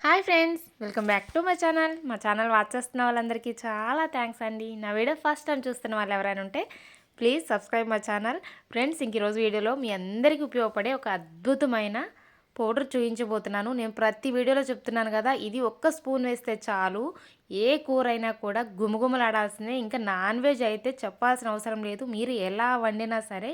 Hi friends, welcome back to my channel. మా channel watch చేస్తున్న వాళ్ళందరికీ చాలా థ్యాంక్స్ అండి. నా వీడియో ఫస్ట్ టైం చూస్తున్న వాళ్ళు ఎవరైనా ఉంటే please subscribe my channel. Friends, ఈరోజు వీడియోలో మీ అందరికీ ఉపయోగపడే ఒక అద్భుతమైన పౌడర్ చూపించబోతున్నాను. నేను ప్రతి వీడియోలో చెప్తున్నాను కదా, ఇది ఒక్క స్పూన్ వేస్తే చాలు, ఏ కూర అయినా కూడా గుమగుమలాడాల్సిందే. ఇంకా నాన్ వెజ్ అయితే చెప్పాల్సిన అవసరం లేదు. మీరు ఎలా వండినా సరే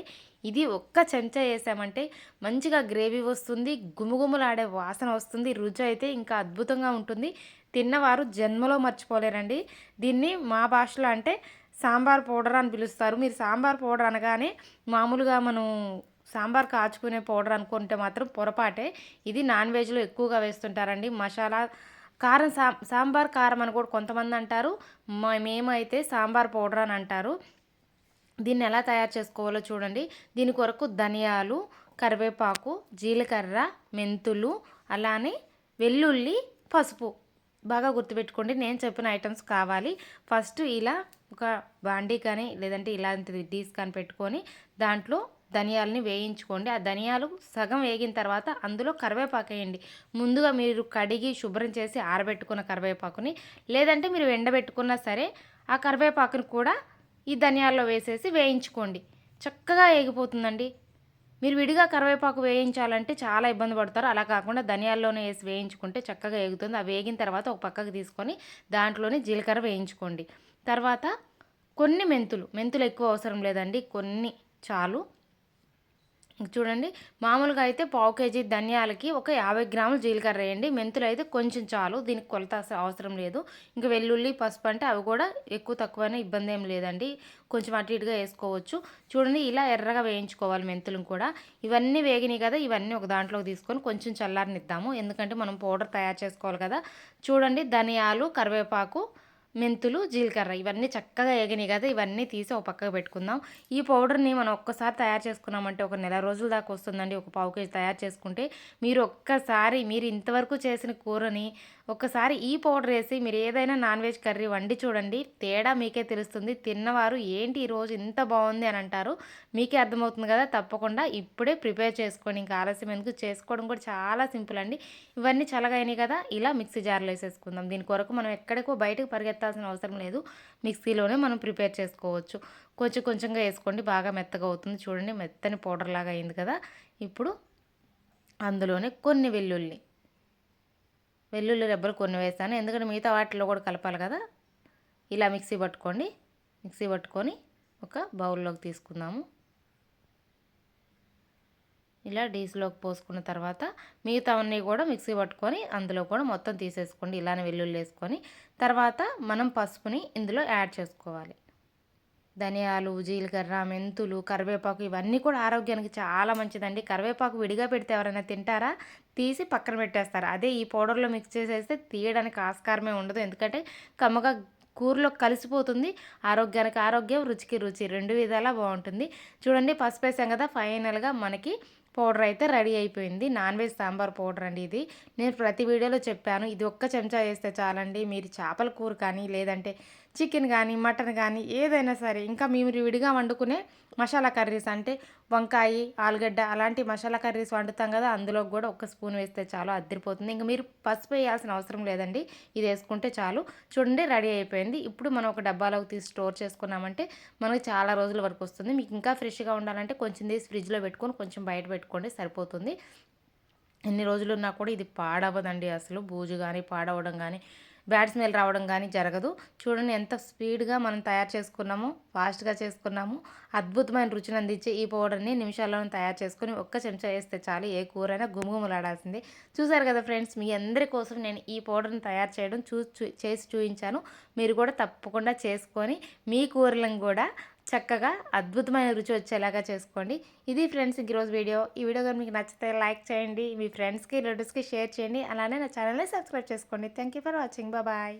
ఇది ఒక్క చెంచా వేసామంటే మంచిగా గ్రేవీ వస్తుంది, గుమగుమలాడే వాసన వస్తుంది, రుచి అయితే ఇంకా అద్భుతంగా ఉంటుంది. తిన్నవారు జన్మలో మర్చిపోలేరండి. దీన్ని మా భాషలో అంటే సాంబార్ పౌడర్ అని పిలుస్తారు. మీరు సాంబార్ పౌడర్ అనగానే మామూలుగా మనం సాంబార్ కాచుకునే పౌడర్ అనుకుంటే మాత్రం పొరపాటే. ఇది నాన్ వెజ్లో ఎక్కువగా వేస్తుంటారండి. మసాలా కారం, సాంబార్ కారం అని కూడా కొంతమంది అంటారు. మేమైతే సాంబార్ పౌడర్ అని అంటారు. దీన్ని ఎలా తయారు చేసుకోవాలో చూడండి. దీని కొరకు ధనియాలు, కరివేపాకు, జీలకర్ర, మెంతులు, అలానే వెల్లుల్లి, పసుపు బాగా గుర్తుపెట్టుకోండి. నేను చెప్పిన ఐటమ్స్ కావాలి. ఫస్ట్ ఇలా ఒక బాండీ కానీ లేదంటే ఇలాంటిది డీస్ కానీ పెట్టుకొని దాంట్లో ధనియాలని వేయించుకోండి. ఆ ధనియాలు సగం వేగిన తర్వాత అందులో కరివేపాకు వేయండి. ముందుగా మీరు కడిగి శుభ్రం చేసి ఆరబెట్టుకున్న కరివేపాకుని, లేదంటే మీరు ఎండబెట్టుకున్నా సరే ఆ కరివేపాకుని కూడా ఈ ధనియాల్లో వేసేసి వేయించుకోండి. చక్కగా వేగిపోతుందండి. మీరు విడిగా కరివేపాకు వేయించాలంటే చాలా ఇబ్బంది పడతారు. అలా కాకుండా ధనియాల్లోనే వేసి వేయించుకుంటే చక్కగా వేగుతుంది. ఆ వేగిన తర్వాత ఒక పక్కకు తీసుకొని దాంట్లోనే జీలకర్ర వేయించుకోండి. తర్వాత కొన్ని మెంతులు ఎక్కువ అవసరం లేదండి, కొన్ని చాలు. చూడండి, మామూలుగా అయితే పావు కేజీ ధనియాలకి ఒక 50 గ్రాములు జీలకర్ర వేయండి. మెంతులు అయితే కొంచెం చాలు, దీనికి కొలత అవసరం లేదు. ఇంకా వెల్లుల్లి, పసుపు అంటే అవి కూడా ఎక్కువ తక్కువైనా ఇబ్బంది ఏం లేదండి, కొంచెం అటు ఇటుగా వేసుకోవచ్చు. చూడండి, ఇలా ఎర్రగా వేయించుకోవాలి మెంతులను కూడా. ఇవన్నీ వేగినాయి కదా, ఇవన్నీ ఒక దాంట్లోకి తీసుకొని కొంచెం చల్లారనిద్దాము, ఎందుకంటే మనం పౌడర్ తయారు చేసుకోవాలి కదా. చూడండి, ధనియాలు, కరివేపాకు, మెంతులు, జీలకర్ర ఇవన్నీ చక్కగా వేగినాయి కదా, ఇవన్నీ తీసి ఒక పక్కకు పెట్టుకుందాం. ఈ పౌడర్ని మనం ఒక్కసారి తయారు చేసుకున్నామంటే ఒక నెల రోజుల దాకా వస్తుందండి. ఒక పావు కేజీ తయారు చేసుకుంటే మీరు ఇంతవరకు చేసిన కూరని ఒక్కసారి ఈ పౌడర్ వేసి మీరు ఏదైనా నాన్ వెజ్ కర్రీ వండి చూడండి, తేడా మీకే తెలుస్తుంది. తిన్నవారు ఏంటి ఈరోజు ఇంత బాగుంది అని అంటారు. మీకే అర్థమవుతుంది కదా. తప్పకుండా ఇప్పుడే ప్రిపేర్ చేసుకోండి, ఇంకా ఆలస్యం ఎందుకు, చేసుకోవడం కూడా చాలా సింపుల్ అండి. ఇవన్నీ చల్లగైనాయి కదా, ఇలా మిక్సీ జార్లో వేసేసుకుందాం. దీని కొరకు మనం ఎక్కడికో బయటకు పరిగెత్తాల్సిన అవసరం లేదు, మిక్సీలోనే మనం ప్రిపేర్ చేసుకోవచ్చు. కొంచెం కొంచెంగా వేసుకోండి, బాగా మెత్తగా అవుతుంది. చూడండి, మెత్తని పౌడర్ లాగా అయింది కదా. ఇప్పుడు అందులోనే కొన్ని వెల్లుల్లి రెబ్బలు కొన్ని వేసాను, ఎందుకంటే మిగతా వాటిలో కూడా కలపాలి కదా. ఇలా మిక్సీ పట్టుకొని ఒక బౌల్లోకి తీసుకుందాము. ఇలా డీస్లోకి పోసుకున్న తర్వాత మిగతావన్నీ కూడా మిక్సీ పట్టుకొని అందులో కూడా మొత్తం తీసేసుకోండి. ఇలానే వెల్లుల్లి వేసుకొని తర్వాత మనం పసుపుని ఇందులో యాడ్ చేసుకోవాలి. ధనియాలు, జీలకర్ర, మెంతులు, కరివేపాకు ఇవన్నీ కూడా ఆరోగ్యానికి చాలా మంచిదండి. కరివేపాకు విడిగా పెడితే ఎవరైనా తింటారా? తీసి పక్కన పెట్టేస్తారు. అదే ఈ పౌడర్లో మిక్స్ చేసేస్తే తీయడానికి ఆస్కారమే ఉండదు, ఎందుకంటే కమ్మగా కూరలో కలిసిపోతుంది. ఆరోగ్యానికి ఆరోగ్యం, రుచికి రుచి, రెండు విధాలా బాగుంటుంది. చూడండి, పసుపు వేసాం కదా, ఫైనల్గా మనకి పౌడర్ అయితే రెడీ అయిపోయింది. నాన్ వెజ్ సాంబార్ పౌడర్ అండి ఇది. నేను ప్రతి వీడియోలో చెప్పాను, ఇది ఒక్క చెంచా వేస్తే చాలండి. మీరు చేపల కూర కానీ లేదంటే చికెన్ కానీ మటన్ కానీ ఏదైనా సరే, ఇంకా మీరు విడిగా వండుకునే మసాలా కర్రీస్ అంటే వంకాయ, ఆలుగడ్డ అలాంటి మసాలా కర్రీస్ వండుతాం కదా, అందులో కూడా ఒక స్పూన్ వేస్తే చాలు, అద్దరిపోతుంది. ఇంకా మీరు పసుపు వేయాల్సిన అవసరం లేదండి, ఇది వేసుకుంటే చాలు. చూడండి, రెడీ అయిపోయింది. ఇప్పుడు మనం ఒక డబ్బాలోకి తీసి స్టోర్ చేసుకున్నామంటే మనకి చాలా రోజుల వరకు వస్తుంది. మీకు ఇంకా ఫ్రెష్గా ఉండాలంటే కొంచెం తీసి ఫ్రిడ్జ్లో పెట్టుకొని కొంచెం బయట పెట్టుకోండి, సరిపోతుంది. ఎన్ని రోజులున్నా కూడా ఇది పాడవదండి, అసలు బూజు కానీ పాడవడం కానీ బ్యాడ్ స్మెల్ రావడం కానీ జరగదు. చూడండి, ఎంత స్పీడ్గా మనం తయారు చేసుకున్నామో, ఫాస్ట్గా చేసుకున్నాము. అద్భుతమైన రుచిని అందించే ఈ పౌడర్ని నిమిషాల్లోనే తయారు చేసుకొని ఒక్క చెంచా వేస్తే చాలు, ఏ కూరైనా గుమగుమలాడాల్సిందే. చూసారు కదా ఫ్రెండ్స్, మీ అందరి కోసం నేను ఈ పౌడర్ని తయారు చేయడం చేసి చూపించాను. మీరు కూడా తప్పకుండా చేసుకొని మీ కూరలను కూడా చక్కగా అద్భుతమైన రుచి వచ్చేలాగా చేసుకోండి. ఇది ఫ్రెండ్స్ ఈరోజు వీడియో. ఈ వీడియో కానీ మీకు నచ్చితే లైక్ చేయండి, మీ ఫ్రెండ్స్కి రిలేటివ్స్కి షేర్ చేయండి, అలానే నా ఛానల్ని సబ్స్క్రైబ్ చేసుకోండి. Thank you for watching. Bye.